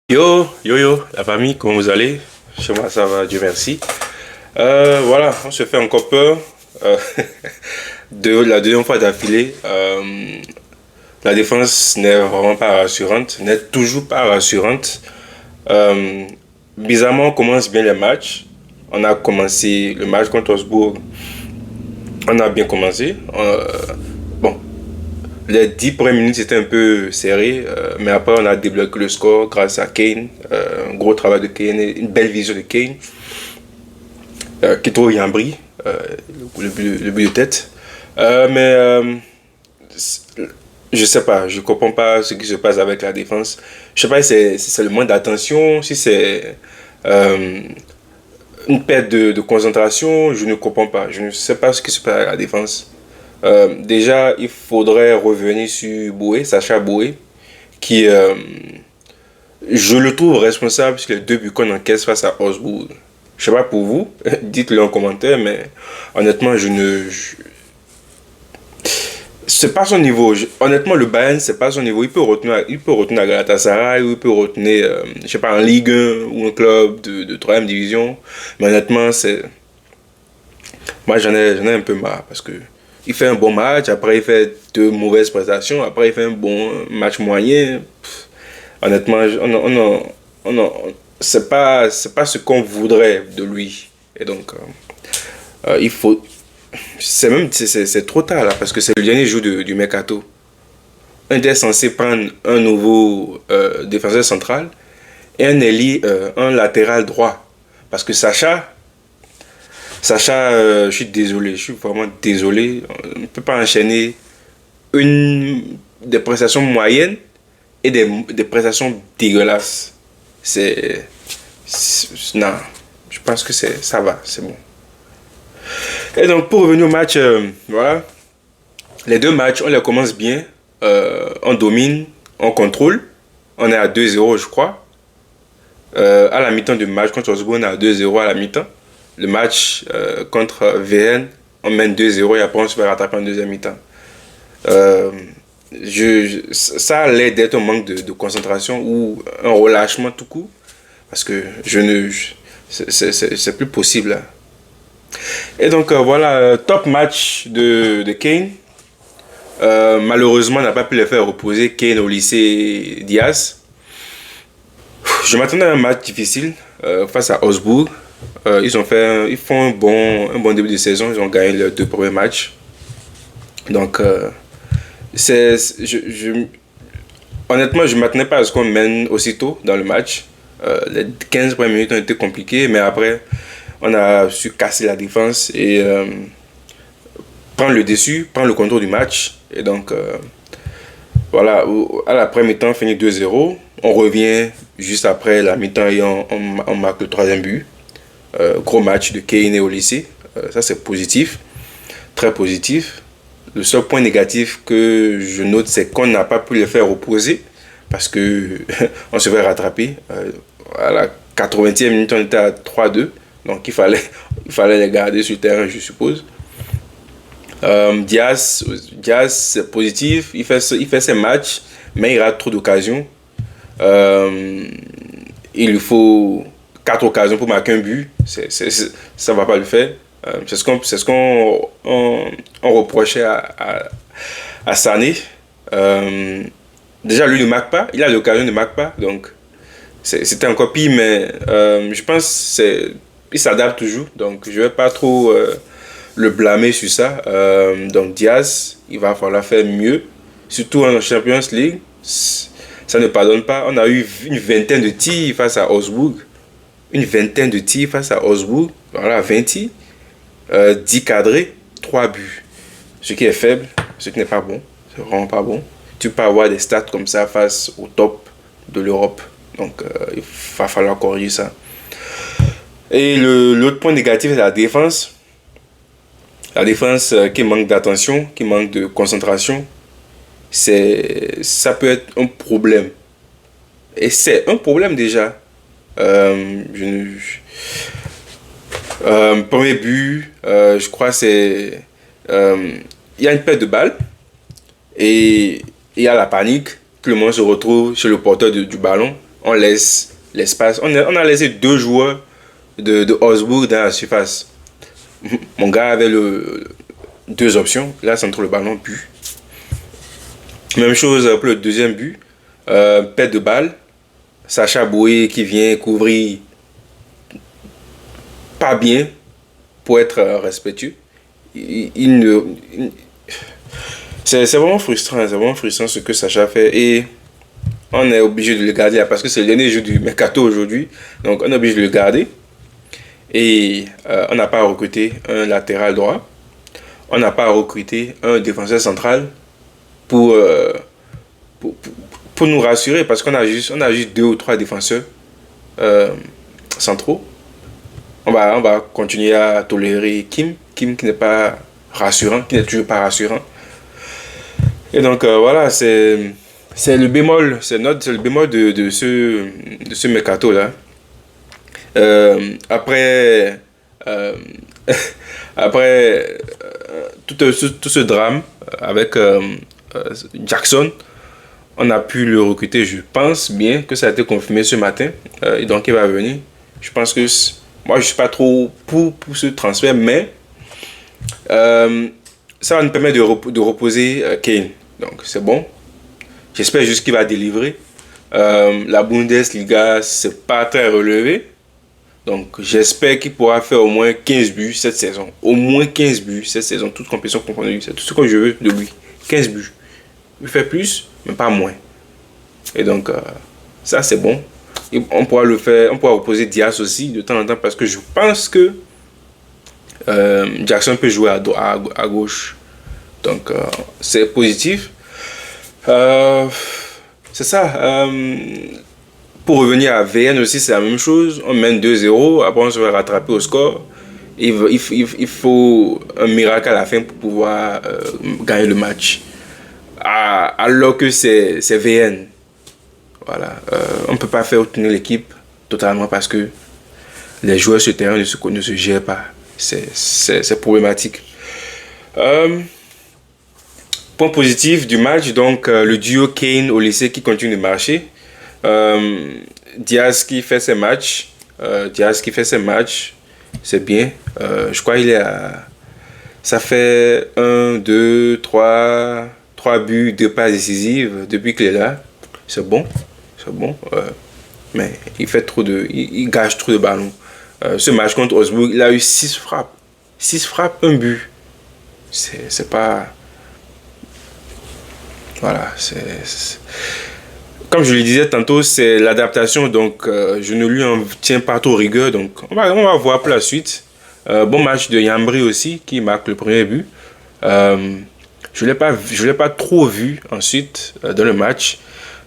Yo, la famille, comment vous allez? Chez moi, ça va, Dieu merci. Voilà, on se fait encore peur. Euh, de la deuxième fois d'affilée, la défense n'est vraiment pas rassurante, n'est toujours pas rassurante. Euh, Bizarrement, on commence bien les matchs. On a commencé le match contre Augsbourg. On a bien commencé. Bon, les 10 premières minutes, c'était un peu serré, mais après, on a débloqué le score grâce à Kane. Un gros travail de Kane, et une belle vision de Kane, qui trouve Yambri, le but de tête. Mais je sais pas, je comprends pas ce qui se passe avec la défense. Je sais pas si c'est le manque d'attention, si c'est euh, une perte de concentration, je ne comprends pas. Je ne sais pas ce qui se passe avec la défense. Déjà, il faudrait revenir sur Boué, Sacha Boué, qui, je le trouve responsable puisque les deux buts qu'on encaisse face à Osbourg. Je sais pas pour vous, dites-le en commentaire, mais honnêtement, je ne. C'est pas son niveau. Honnêtement, le Bayern, c'est pas son niveau. Il peut retenir à Galatasaray, ou il peut retenir, je sais pas, en Ligue 1 ou un club de 3 division. Mais honnêtement, moi, j'en ai un peu marre parce que il fait un bon match, après il fait deux mauvaises prestations, après il fait un bon match moyen. Honnêtement, c'est pas ce qu'on voudrait de lui. Et donc, il faut. C'est trop tard là, parce que c'est le dernier jour du mercato. Un est censé prendre un nouveau défenseur central et un ailier, un latéral droit. Parce que Sacha, je suis désolé, je suis vraiment désolé. On ne peut pas enchaîner des prestations moyennes et des prestations dégueulasses. Non, je pense que ça va, c'est bon. Et donc, pour revenir au match, voilà, les deux matchs, on les commence bien. On domine, on contrôle. On est à 2-0, je crois. À la mi-temps du match contre Osbourne, on est à 2-0 à la mi-temps. Le match contre VN, on mène 2-0 et après on se fait rattraper en deuxième mi-temps. Euh, Ça a l'air d'être un manque de concentration ou un relâchement tout court. Parce que je ne. C'est plus possible là. Et donc voilà, top match de Kane. Malheureusement, on n'a pas pu le faire reposer Kane au lycée Diaz. Je m'attendais à un match difficile face à Augsbourg. Ils font un bon début de saison. Ils ont gagné leurs deux premiers matchs. Donc, honnêtement, je ne m'attendais pas à ce qu'on mène aussitôt dans le match. Les 15 premières minutes ont été compliquées, mais après, on a su casser la défense et prendre le dessus, prendre le contrôle du match. Et donc, voilà, à la première mi-temps, on finit 2-0. On revient juste après la mi-temps et on marque le troisième but. Gros match de Kane et au lycée. Ça, c'est positif, très positif. Le seul point négatif que je note, c'est qu'on n'a pas pu les faire opposer parce que on se fait rattraper. À la 80e minute, on était à 3-2. Donc, il fallait les garder sur le terrain, je suppose. Diaz, c'est positif. Il fait ses matchs, mais il rate trop d'occasions. Euh, il lui faut 4 occasions pour marquer un but. Ça ne va pas le faire. C'est ce qu'on reprochait à Sané. Euh, Déjà, lui ne marque pas. Il a l'occasion de ne marque pas. Donc, c'était encore pire, mais je pense qu'il s'adapte toujours. Donc, je ne vais pas trop le blâmer sur ça. Donc, Diaz, il va falloir faire mieux. Surtout en Champions League. Ça ne pardonne pas. On a eu une vingtaine de tirs face à Augsbourg. Une vingtaine de tirs face à Augsbourg. Voilà, 20 tirs. 10 cadrés, 3 buts. Ce qui est faible, ce qui n'est pas bon. C'est vraiment pas bon. Tu peux avoir des stats comme ça face au top de l'Europe. Donc, il va falloir corriger ça. Et l'autre point négatif, c'est la défense. La défense qui manque d'attention, qui manque de concentration. Ça peut être un problème. Et c'est un problème déjà. Euh, je, ne- Premier but, je crois c'est... Il y a une perte de balle et il y a la panique. Tout le monde se retrouve chez le porteur du ballon. on laisse l'espace. On a laissé deux joueurs de Augsbourg dans la surface. Mon gars avait deux options. Là, centre le ballon, but. Même chose pour le deuxième but. Perte de balle. Sacha Boé qui vient couvrir pas bien pour être respectueux. C'est vraiment frustrant. C'est vraiment frustrant ce que Sacha fait. Et on est obligé de le garder là parce que c'est le dernier jour du mercato aujourd'hui. Donc on est obligé de le garder. Et on n'a pas recruté un latéral droit. On n'a pas recruté un défenseur central pour, pour nous rassurer parce qu'on a juste deux ou trois défenseurs centraux. On va continuer à tolérer Kim qui n'est pas rassurant, qui n'est toujours pas rassurant. Et donc voilà, c'est le bémol, c'est le bémol de ce mercato là. Après tout ce drame avec Jackson, on a pu le recruter. Je pense bien que ça a été confirmé ce matin. Et donc il va venir. Je pense que moi je suis pas trop pour ce transfert, mais ça va nous permettre de reposer Kane. Donc c'est bon. J'espère juste qu'il va délivrer. La Bundesliga, c'est pas très relevé. Donc j'espère qu'il pourra faire au moins 15 buts cette saison. Au moins 15 buts cette saison, toute compétition confondue. C'est tout ce que je veux de lui. 15 buts. Il fait plus, mais pas moins. Et donc ça c'est bon. Et on pourra le faire, on pourra reposer Diaz aussi de temps en temps parce que je pense que Jackson peut jouer à gauche. Donc c'est positif. C'est ça. Pour revenir à VN aussi, c'est la même chose. On mène 2-0, après on se va rattraper au score. Il faut un miracle à la fin pour pouvoir gagner le match. Alors que c'est VN. Voilà. On ne peut pas faire tourner l'équipe totalement parce que les joueurs sur le terrain ne se gèrent pas. C'est problématique. Point positif du match, donc le duo Kane-Olise qui continue de marcher. Diaz qui fait ses matchs. C'est bien. Je crois qu'il est à... Ça fait 1, 2, 3 buts, 2 passes décisives depuis qu'il est là. C'est bon. Mais il gâche trop de ballons. Ce match contre Augsbourg, il a eu 6 frappes. 6 frappes, 1 but. C'est pas... Voilà, comme je le disais tantôt, c'est l'adaptation, donc je ne lui en tiens pas trop rigueur. Donc on va voir pour la suite. Bon match de Yambri aussi, qui marque le premier but. Je l'ai pas trop vu ensuite dans le match.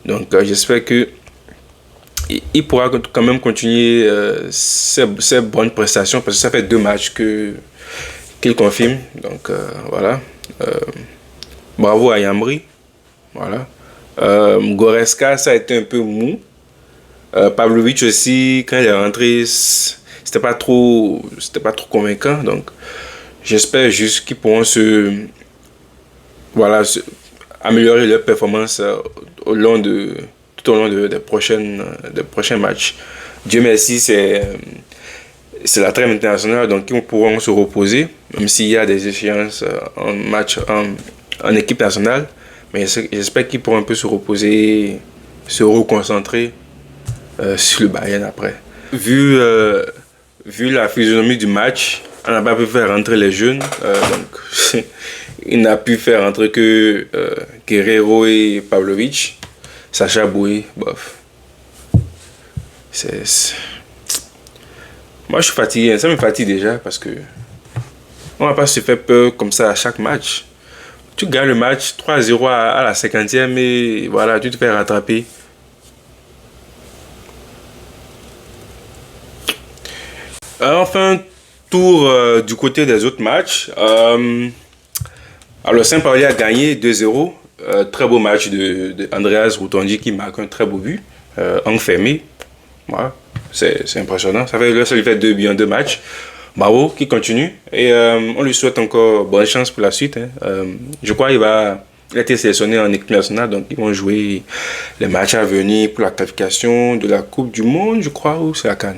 Donc j'espère que il pourra quand même continuer ses bonnes prestations parce que ça fait 2 matchs qu'il confirme. Donc voilà. Bravo à Yambri. Voilà. Goretzka, ça a été un peu mou. Pavlovic aussi, quand il est rentré, c'était pas trop convaincant. Donc, j'espère juste qu'ils pourront améliorer leur performance tout au long des prochains matchs. Dieu merci, c'est la trêve internationale, donc ils pourront se reposer, même s'il y a des échéances en équipe nationale. Mais j'espère qu'ils pourront un peu se reposer, se reconcentrer sur le Bayern après. Vu la physionomie du match, on n'a pas pu faire rentrer les jeunes. Donc, il n'a pu faire rentrer que Guerrero et Pavlovic. Sacha Boé, bof. Moi, je suis fatigué. Ça me fatigue déjà parce que on va pas se faire peur comme ça à chaque match. Tu gagnes le match 3-0 à la 50e et voilà, tu te fais rattraper. Enfin, tour du côté des autres matchs. Alors, Saint-Pauli a gagné 2-0. Très beau match de Andreas Rutondi qui marque un très beau but. Enfermé. Voilà. C'est impressionnant. Ça lui fait 2 buts en 2 matchs. Bravo, qui continue. Et on lui souhaite encore bonne chance pour la suite. Je crois qu'il va Il a été sélectionné en équipe nationale, donc ils vont jouer les matchs à venir pour la qualification de la Coupe du Monde, je crois, ou c'est la CAN.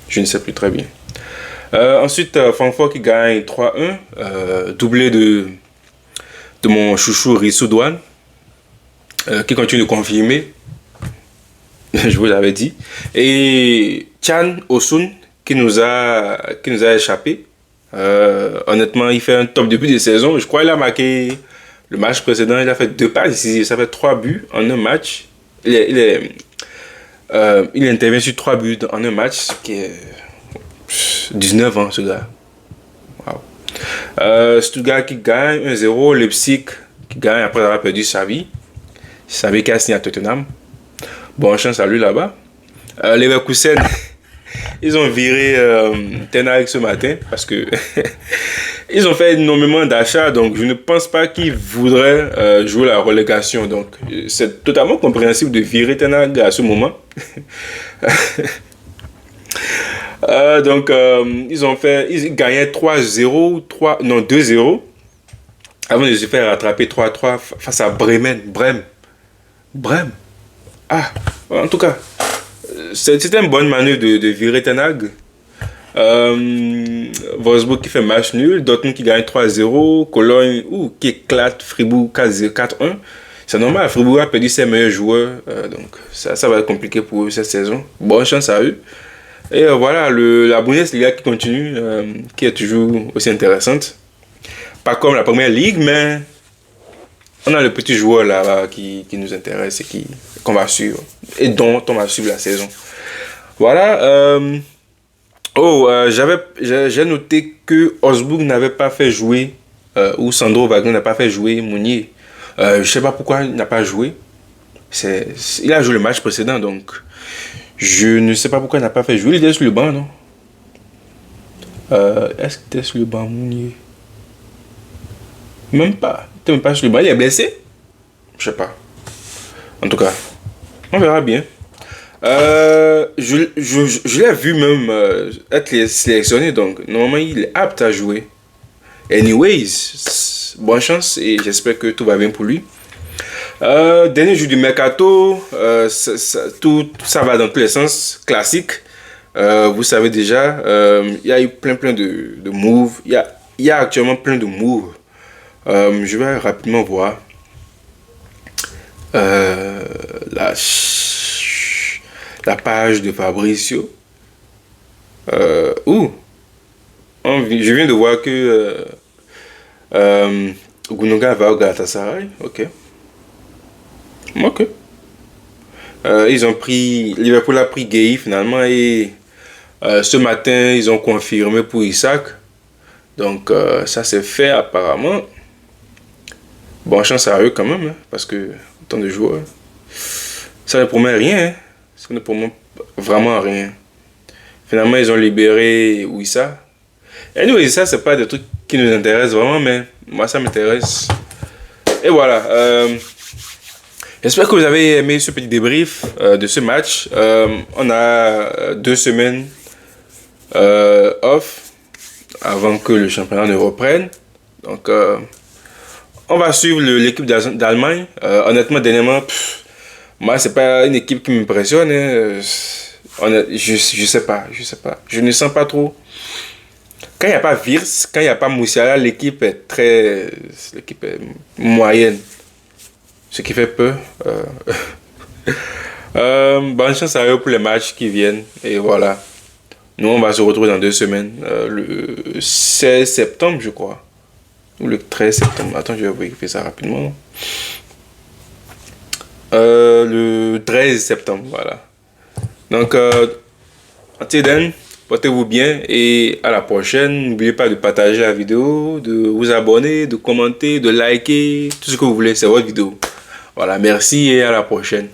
Je ne sais plus très bien. Ensuite, Francfort qui gagne 3-1, doublé de mon chouchou Rissou Douane, qui continue de confirmer, je vous l'avais dit. Et Chan Osun qui nous a échappé. Honnêtement, il fait un top début de saison. Je crois qu'il a marqué le match précédent, il a fait 2 passes, ça fait 3 buts en un match. Il intervient sur 3 buts en un match, ce qui est 19 ans, ce gars. Wow. Stuttgart qui gagne 1-0, Leipzig qui gagne après avoir perdu Xavi. Xavi qui a signé à Tottenham. Bonne chance à lui là-bas. Leverkusen, ils ont viré Ten Hag ce matin parce que ils ont fait énormément d'achats, donc je ne pense pas qu'ils voudraient jouer la relégation. Donc c'est totalement compréhensible de virer Ten Hag à ce moment. Ils gagnaient 3-0, 2-0 avant de se faire rattraper 3-3 face à Brême. Ah, en tout cas, c'était une bonne manœuvre de virer Ten Hag. Wolfsburg qui fait match nul, Dortmund qui gagne 3-0, Cologne qui éclate Fribourg 4-1. C'est normal, Fribourg a perdu ses meilleurs joueurs, donc ça va être compliqué pour eux cette saison. Bonne chance à eux. Et voilà, la Bundesliga qui continue, qui est toujours aussi intéressante. Pas comme la première ligue, mais on a le petit joueur là qui nous intéresse et qu'on va suivre. Et dont on va suivre la saison. Voilà. J'ai noté que Augsbourg n'avait pas fait jouer, ou Sandro Wagner n'a pas fait jouer Mounier. Je ne sais pas pourquoi il n'a pas joué. Il a joué le match précédent, donc je ne sais pas pourquoi il n'a pas fait jouer. Il était sur le banc, non? Est-ce qu'il était sur le banc, Mounier? Même pas. Il n'était même pas sur le banc. Il est blessé? Je sais pas. En tout cas, on verra bien. Je l'ai vu même être sélectionné, donc normalement il est apte à jouer. Anyways, bonne chance et j'espère que tout va bien pour lui. Dernier jour du mercato, tout ça va dans tous les sens, classique. Vous savez déjà, il y a eu plein de moves. Il y a actuellement plein de moves. Je vais rapidement voir la page de Fabrizio. Je viens de voir que Gundogan va au Galatasaray. Ok. Liverpool a pris Gueye finalement et ce matin ils ont confirmé pour Isaac. Donc ça c'est fait apparemment. Bonne chance à eux quand même, hein, parce que tant de joueurs, ça ne promet rien. Hein. Ça ne promet vraiment rien. Finalement, ils ont libéré Wissa. Et nous, ça, c'est pas des trucs qui nous intéressent vraiment, mais moi, ça m'intéresse. Et voilà. J'espère que vous avez aimé ce petit débrief de ce match. On a 2 semaines off avant que le championnat ne reprenne. Donc, on va suivre l'équipe d'Allemagne. Honnêtement, dernièrement, moi, c'est pas une équipe qui m'impressionne. Hein. Je sais pas. Je ne sens pas trop. Quand il n'y a pas Wirtz, quand il n'y a pas Musiala, l'équipe est moyenne. Ce qui fait peur. Bonne chance à eux pour les matchs qui viennent. Et voilà. Nous, on va se retrouver dans 2 semaines. Le 16 septembre, je crois. Ou le 13 septembre. Attends, je vais vérifier ça rapidement. Le 13 septembre, voilà. Donc, until then, portez-vous bien et à la prochaine. N'oubliez pas de partager la vidéo, de vous abonner, de commenter, de liker, tout ce que vous voulez, c'est votre vidéo. Voilà, merci et à la prochaine.